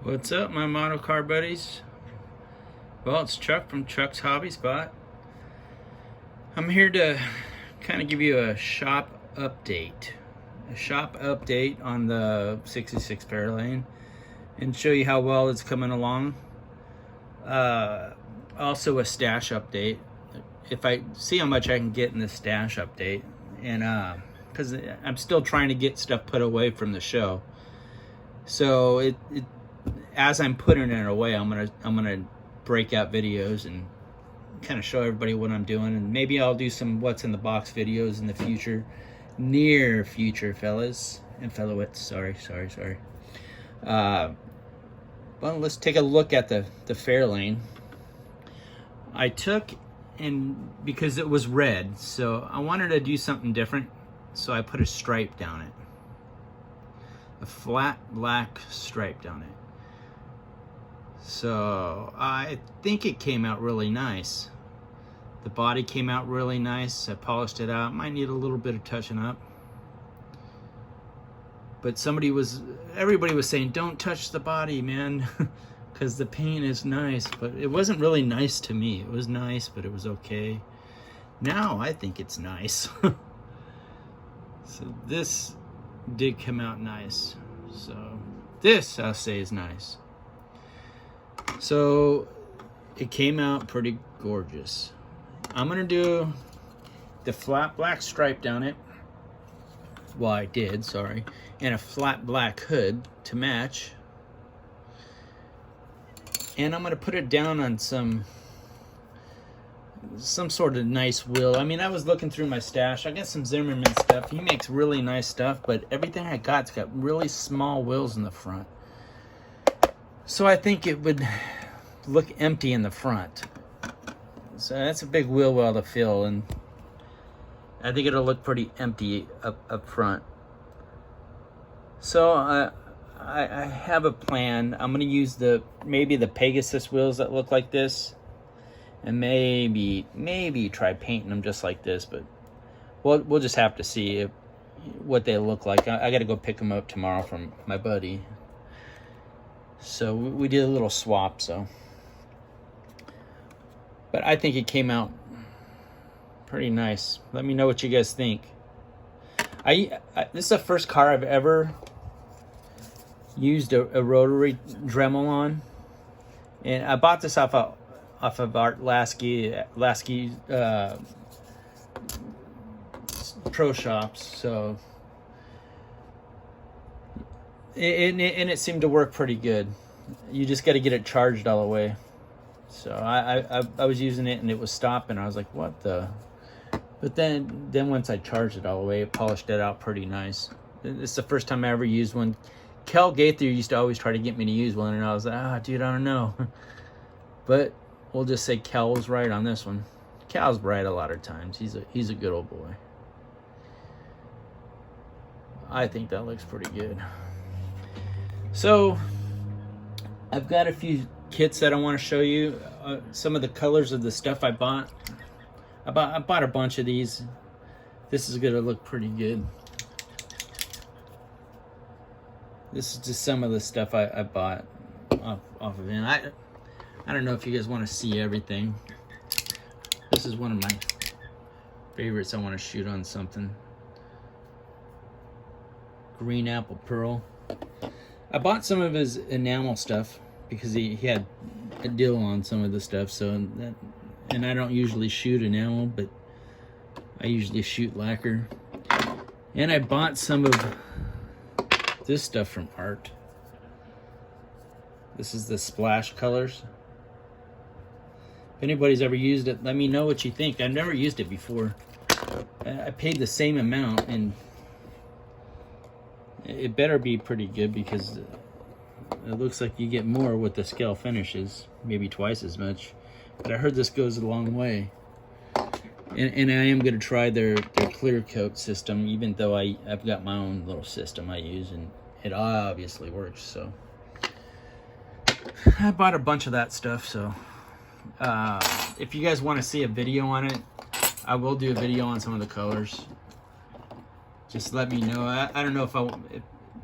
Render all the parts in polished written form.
What's up, my model car buddies? Well, it's Chuck from Chuck's Hobby Spot. I'm here to kind of give you a shop update. On the 66 Fairlane and show you how well it's coming along. Also a stash update. If I see how much I can get in the stash update, and because I'm still trying to get stuff put away from the show. So as I'm putting it away, I'm gonna break out videos and kind of show everybody what I'm doing, and maybe I'll do some what's in the box videos in the future, near future, fellas and fellowits. Sorry. Well, let's take a look at the Fairlane. I took, and because it was red, so I wanted to do something different, so I put a stripe down it, a flat black stripe down it. So I think it came out really nice. The body came out really nice. I polished it out. Might need a little bit of touching up. But everybody was saying, don't touch the body, man, because the paint is nice. But it wasn't really nice to me. It was nice, but it was okay. Now I think it's nice. So this did come out nice. So this, I'll say, is nice. So it came out pretty gorgeous. I'm gonna do the flat black stripe down it. Well, I did, sorry. And a flat black hood to match. And I'm gonna put it down on some sort of nice wheel. I mean, I was looking through my stash. I got some Zimmerman stuff. He makes really nice stuff, but everything I got's got really small wheels in the front. So I think it would look empty in the front. So that's a big wheel well to fill, and I think it'll look pretty empty up front. So I have a plan. I'm gonna use maybe the Pegasus wheels that look like this, and maybe try painting them just like this. But we'll just have to see what they look like. I got to go pick them up tomorrow from my buddy. So we did a little swap. But I think it came out pretty nice. Let me know what you guys think. This is the first car I've ever used a rotary Dremel on, and I bought this off of Art Lasky Pro Shops. So and it seemed to work pretty good. You just got to get it charged all the way. So I was using it and it was stopping. I was like, what the? But then once I charged it all the way, it polished it out pretty nice. It's the first time I ever used one. Kel Gaither used to always try to get me to use one, and I was like, dude, I don't know. But we'll just say Kel was right on this one. Cal's right a lot of times. He's a good old boy. I think that looks pretty good. So I've got a few kits that I want to show you. Some of the colors of the stuff I bought. I bought a bunch of these. This is gonna look pretty good. This is just some of the stuff I bought off of it. I don't know if you guys want to see everything. This is one of my favorites. I want to shoot on something. Green apple pearl. I bought some of his enamel stuff because he had a deal on some of the stuff. And I don't usually shoot enamel, but I usually shoot lacquer. And I bought some of this stuff from Art. This is the splash colors. If anybody's ever used it, let me know what you think. I've never used it before. I paid the same amount, and it better be pretty good because it looks like you get more with the scale finishes, maybe twice as much. But I heard this goes a long way. And I am going to try their clear coat system, even though I've got my own little system I use, and it obviously works. So I bought a bunch of that stuff. So if you guys want to see a video on it, I will do a video on some of the colors. Just let me know. I don't know if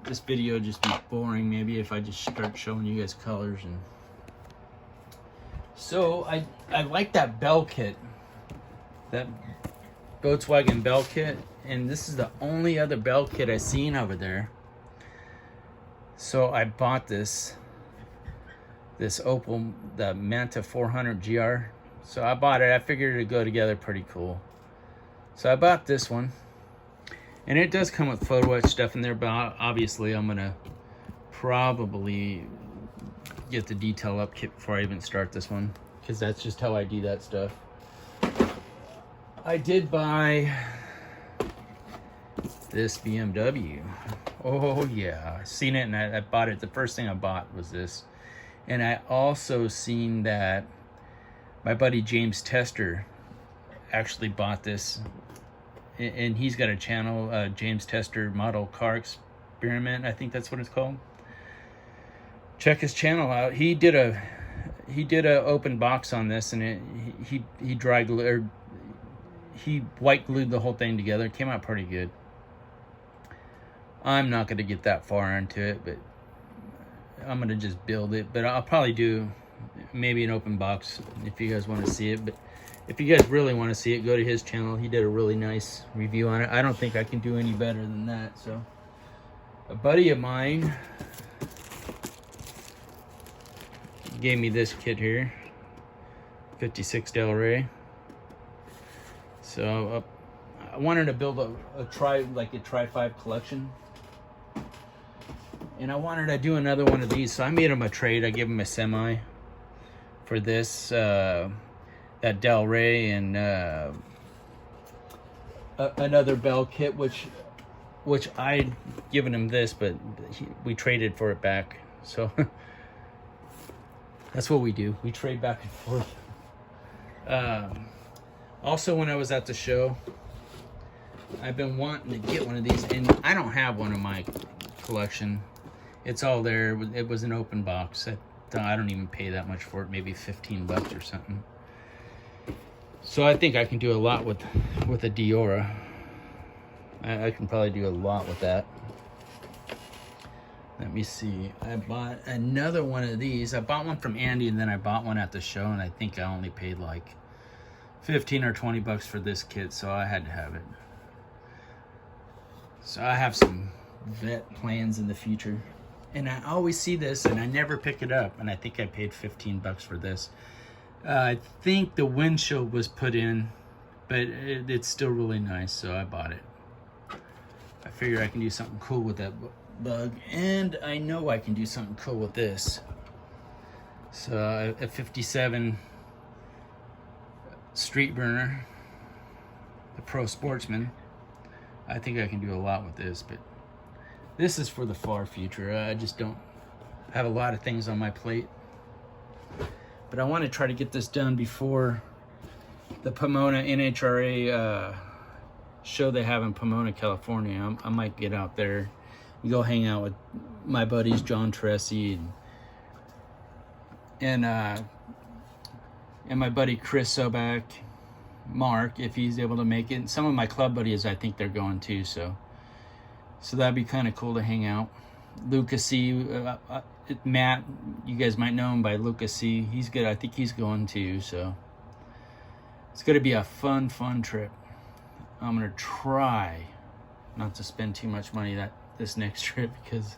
this video would just be boring maybe if I just start showing you guys colors. And so I like that bell kit, that Volkswagen bell kit, and this is the only other bell kit I've seen over there. So I bought this Opel, the Manta 400 GR. So I bought it. I figured it'd go together pretty cool. So I bought this one, and it does come with photo etch stuff in there, but obviously I'm gonna probably get the detail up kit before I even start this one, because that's just how I do that stuff. I did buy this BMW. Oh yeah, seen it and I bought it. The first thing I bought was this. And I also seen that my buddy James Tester actually bought this, and he's got a channel, James Tester Model Car Experiment, I think that's what it's called. Check his channel out. He did a open box on this, and he dry glued, or he white glued the whole thing together. It came out pretty good. I'm not going to get that far into it, but I'm going to just build it. But I'll probably do maybe an open box if you guys want to see it. But if you guys really want to see it, go to his channel. He did a really nice review on it. I don't think I can do any better than that. So a buddy of mine gave me this kit here, 56 Del Rey. So I wanted to build a Tri-5 collection, and I wanted to do another one of these. So I made him a trade. I gave him a semi for this, that Del Rey, and another bell kit, which I'd given him this, but we traded for it back. So that's what we do. We trade back and forth. Also, when I was at the show, I've been wanting to get one of these, and I don't have one in my collection. It's all there. It was an open box. I don't even pay that much for it, maybe 15 bucks or something. So I think I can do a lot with a Diora. I can probably do a lot with that. Let me see. I bought another one of these. I bought one from Andy, and then I bought one at the show, and I think I only paid like 15 or 20 bucks for this kit, so I had to have it. So I have some vet plans in the future, and I always see this and I never pick it up, and I think I paid 15 bucks for this. I think the windshield was put in, but it's still really nice, so I bought it. I figure I can do something cool with that bug, and I know I can do something cool with this. So a 57 Street Burner, the Pro Sportsman. I think I can do a lot with this, but this is for the far future. I just don't have a lot of things on my plate, but I want to try to get this done before the Pomona NHRA show they have in Pomona, California. I might get out there and go hang out with my buddies John Tressi and my buddy Chris Sobak, Mark, if he's able to make it. And some of my club buddies, I think they're going too, so that'd be kind of cool to hang out. Lucas C, Matt, you guys might know him by Lucas C. He's good. I think he's going too, so it's going to be a fun trip. I'm going to try not to spend too much money this next trip, because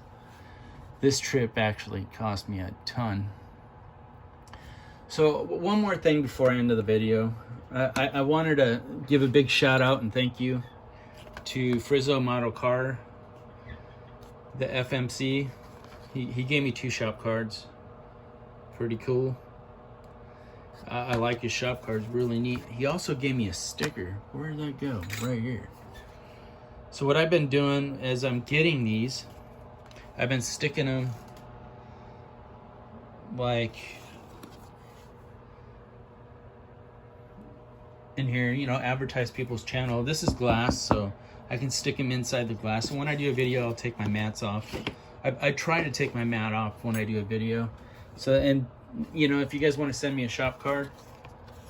this trip actually cost me a ton. So one more thing before I end the video. I wanted to give a big shout out and thank you to Frizzo Model Car, the FMC. He gave me 2 shop cards. Pretty cool. I like his shop cards, really neat. He also gave me a sticker. Where did that go? Right here. So what I've been doing as I'm getting these, I've been sticking them like in here, you know, advertise people's channel. This is glass, so I can stick them inside the glass. And when I do a video, I'll take my mats off. I try to take my mat off when I do a video. So, and you know, if you guys want to send me a shop card,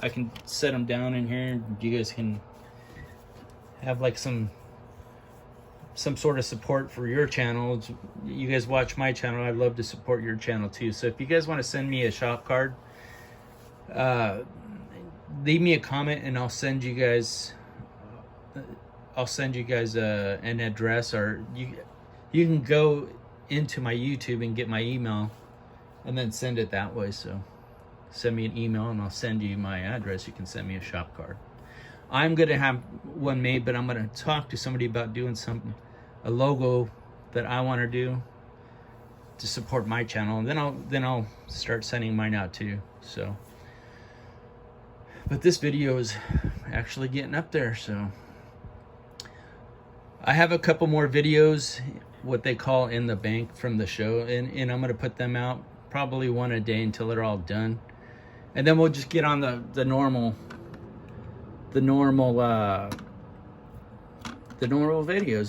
I can set them down in here. You guys can have like some some sort of support for your channel. You guys watch my channel, I'd love to support your channel too. So if you guys want to send me a shop card, leave me a comment and I'll send you guys an address, or you can go into my YouTube and get my email and then send it that way. So send me an email and I'll send you my address. You can send me a shop card. I'm gonna have one made, but I'm gonna talk to somebody about doing a logo that I want to do to support my channel, and then I'll start sending mine out too. So, but this video is actually getting up there, so I have a couple more videos, what they call in the bank from the show, and I'm gonna put them out probably one a day until they're all done, and then we'll just get on the normal videos,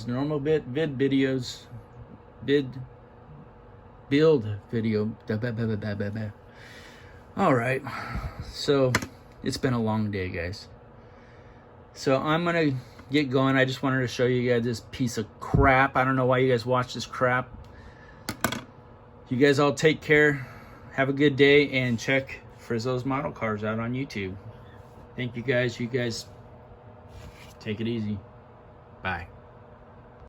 normal build video. All right, so it's been a long day, guys, so I'm gonna get going. I just wanted to show you guys this piece of crap. I don't know why you guys watch this crap. You guys all take care, have a good day, and check Frizzo's model cars out on YouTube. Thank you guys. You guys take it easy. Bye.